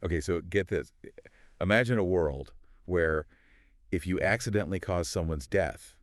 Okay, so get this. Imagine a world where if you accidentally cause someone's death,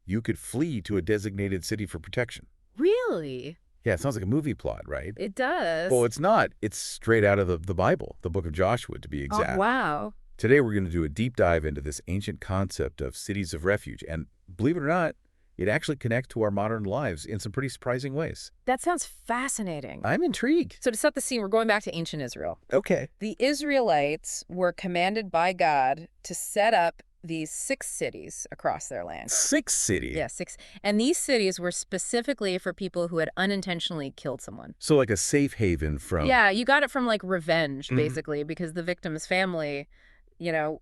you could flee to a designated city for protection. Really? Yeah, it sounds like a movie plot, right? It Well, does. it's not. It's straight out of the Bible, the book of Joshua, to be Oh, exact. wow. Today, we're going to do a deep dive into this ancient concept of cities of refuge. And believe it or not, it actually connects to our modern lives in some pretty surprising ways. That sounds fascinating. I'm intrigued. So to set the scene, we're going back to ancient Israel. Okay. The Israelites were commanded by God to set up these 6 cities across their land. 6 cities. Yeah, 6. And these cities were specifically for people who had unintentionally killed someone. So like a safe haven from... Yeah, you got it from like revenge, Mhm. basically, because the victim's family,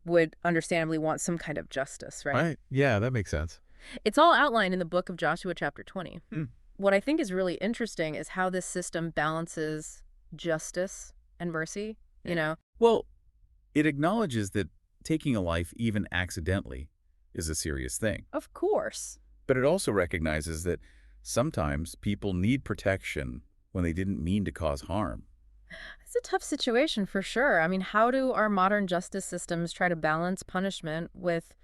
would understandably want some kind of justice, right? Right. Yeah, that makes sense. It's all outlined in the book of Joshua, chapter 20. Hmm. What I think is really interesting is how this system balances justice and mercy, you know? Well, it acknowledges that taking a life, even accidentally, is a serious thing. Of course. But it also recognizes that sometimes people need protection when they didn't mean to cause harm. It's a tough situation for sure. I mean, how do our modern justice systems try to balance punishment with,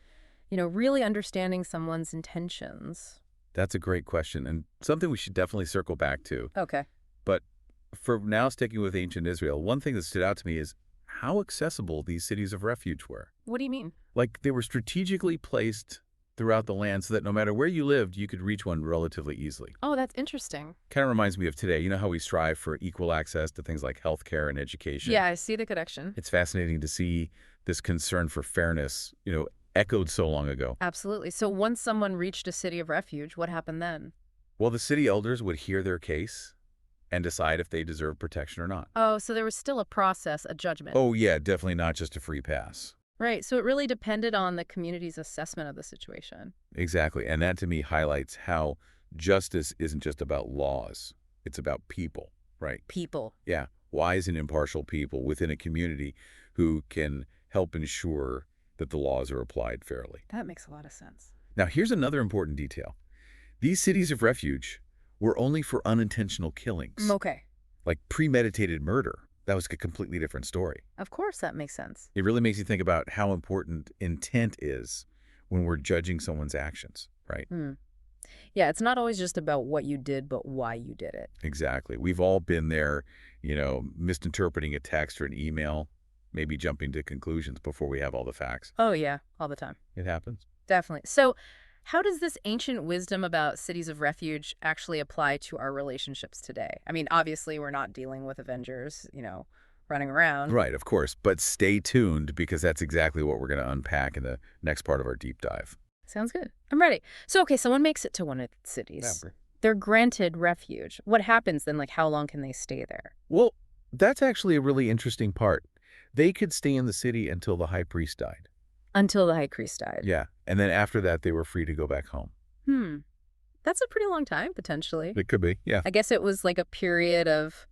really understanding someone's intentions? That's a great question, and something we should definitely circle back to. Okay. But for now, sticking with ancient Israel, one thing that stood out to me is how accessible these cities of refuge were. What do you mean? Like, they were strategically placed throughout the land so that no matter where you lived, you could reach one relatively easily. Oh, that's interesting. Kind of reminds me of today. You know how we strive for equal access to things like healthcare and education? Yeah, I see the connection. It's fascinating to see this concern for fairness, echoed so long ago. Absolutely. So once someone reached a city of refuge, what happened then? Well, the city elders would hear their case and decide if they deserve protection or not. Oh, so there was still a process, a judgment. Oh, yeah, definitely not just a free pass. Right. So it really depended on the community's assessment of the situation. Exactly. And that to me highlights how justice isn't just about laws. It's about people, right? People. Yeah, wise and impartial people within a community who can help ensure that the laws are applied fairly. That makes a lot of sense. Now, here's another important detail. These cities of refuge were only for unintentional killings, Okay. like premeditated murder. That was a completely different story. Of course, that makes sense. It really makes you think about how important intent is when we're judging someone's actions, right? Yeah, it's not always just about what you did, but why you did it. Exactly. We've all been there, misinterpreting a text or an email, maybe jumping to conclusions before we have all the facts. Oh, yeah, all the time. It happens. Definitely. So how does this ancient wisdom about cities of refuge actually apply to our relationships today? I mean, obviously, we're not dealing with Avengers, running around. Right, of course. But stay tuned because that's exactly what we're going to unpack in the next part of our deep dive. Sounds good. I'm ready. So, okay, someone makes it to one of the cities. They're granted refuge. What happens then? Like, how long can they stay there? Well, that's actually a really interesting part. They could stay in the city until the high priest died. Until the high priest died. Yeah, and then after that, they were free to go back home. That's a pretty long time, potentially. It could be, yeah. I guess it was like a period of,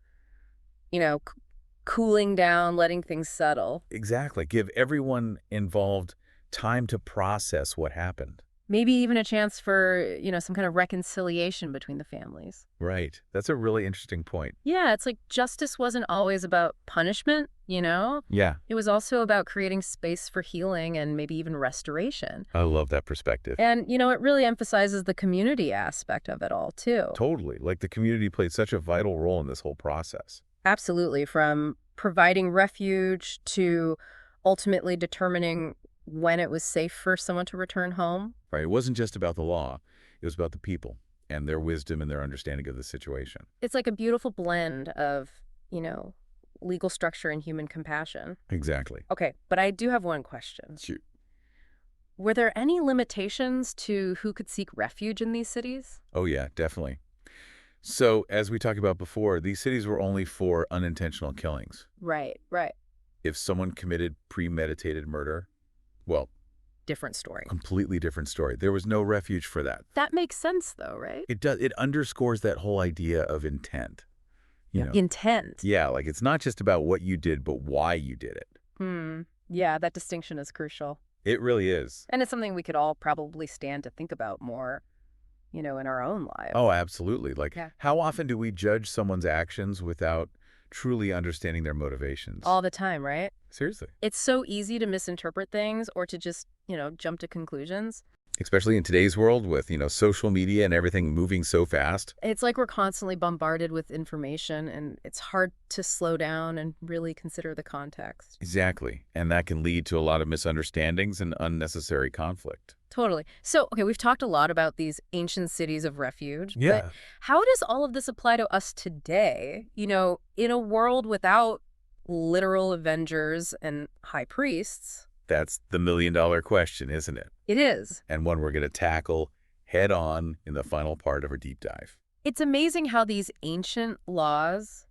cooling down, letting things settle. Exactly. Give everyone involved time to process what happened. Maybe even a chance for, some kind of reconciliation between the families. Right. That's a really interesting point. Yeah, it's like justice wasn't always about punishment, Yeah, It was also about creating space for healing and maybe even restoration. I love that perspective. And, it really emphasizes the community aspect of it all, too. Totally. Like the community played such a vital role in this whole process. Absolutely. From providing refuge to ultimately determining when it was safe for someone to return home. Right. It wasn't just about the law. It was about the people and their wisdom and their understanding of the situation. It's like a beautiful blend of, legal structure and human compassion. Exactly. Okay, but I do have one question. Shoot. Were there any limitations to who could seek refuge in these cities? Oh, yeah, definitely. So, as we talked about before, these cities were only for unintentional killings. Right, right. If someone committed premeditated murder, well, Different story. completely different story. There was no refuge for that. That makes sense, though, right? It does. It underscores that whole idea of intent. Intent. Yeah, like it's not just about what you did, but why you did it. Yeah, that distinction is crucial. It really is. And it's something we could all probably stand to think about more, in our own lives. Oh, absolutely. Like, Yeah. how often do we judge someone's actions without truly understanding their motivations. All the time, right? Seriously. It's so easy to misinterpret things or to just, jump to conclusions. Especially in today's world with, social media and everything moving so fast. It's like we're constantly bombarded with information, and it's hard to slow down and really consider the context. Exactly. And that can lead to a lot of misunderstandings and unnecessary conflict. Totally. So, okay, we've talked a lot about these ancient cities of refuge, but Yeah. how does all of this apply to us today? In a world without literal avengers and high priests? That's the million-dollar question, isn't it? It is. And one we're going to tackle head on in the final part of our deep dive. It's amazing how these ancient laws,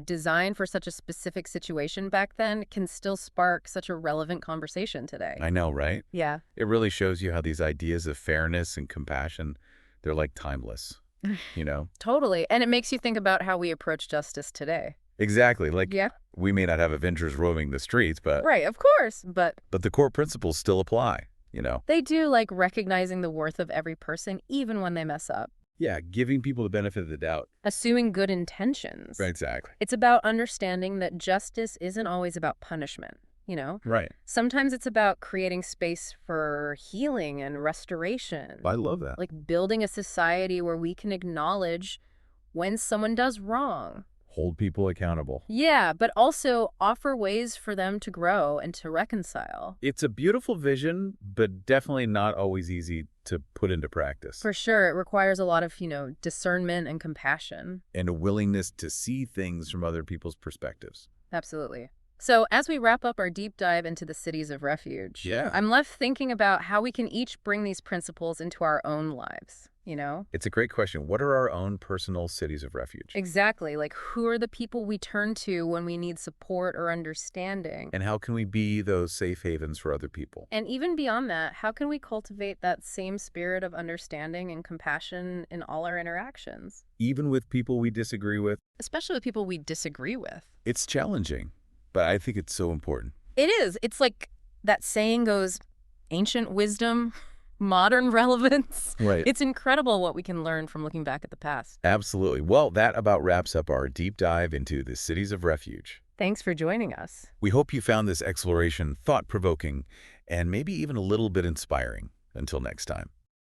designed for such a specific situation back then, can still spark such a relevant conversation today. I know, right? Yeah. It really shows you how these ideas of fairness and compassion, they're like timeless, you know? Totally. And it makes you think about how we approach justice today. Exactly. Like, Yeah. we may not have Avengers roaming the streets, but Right, of course. But the core principles still apply, you know? they do like recognizing the worth of every person, even when they mess up. Yeah, giving people the benefit of the doubt. Assuming good intentions. Right, exactly. It's about understanding that justice isn't always about punishment. Right. Sometimes it's about creating space for healing and restoration. I love that. Like building a society where we can acknowledge when someone does wrong. Hold people accountable. Yeah, but also offer ways for them to grow and to reconcile. It's a beautiful vision, but definitely not always easy to put into practice. For sure, it requires a lot of, discernment and compassion. And a willingness to see things from other people's perspectives. Absolutely. So as we wrap up our deep dive into the cities of refuge, Yeah. I'm left thinking about how we can each bring these principles into our own lives. It's a great question. What are our own personal cities of refuge? Exactly. Like, who are the people we turn to when we need support or understanding? And how can we be those safe havens for other people? And even beyond that, how can we cultivate that same spirit of understanding and compassion in all our interactions? Even with people we disagree with, Especially with people we disagree with. it's challenging, but I think it's so important. It is. It's like that saying goes, ancient wisdom, modern relevance. Right. It's incredible what we can learn from looking back at the past. Absolutely. Well, that about wraps up our deep dive into the cities of refuge. Thanks for joining us. We hope you found this exploration thought-provoking and maybe even a little bit inspiring. Until next time.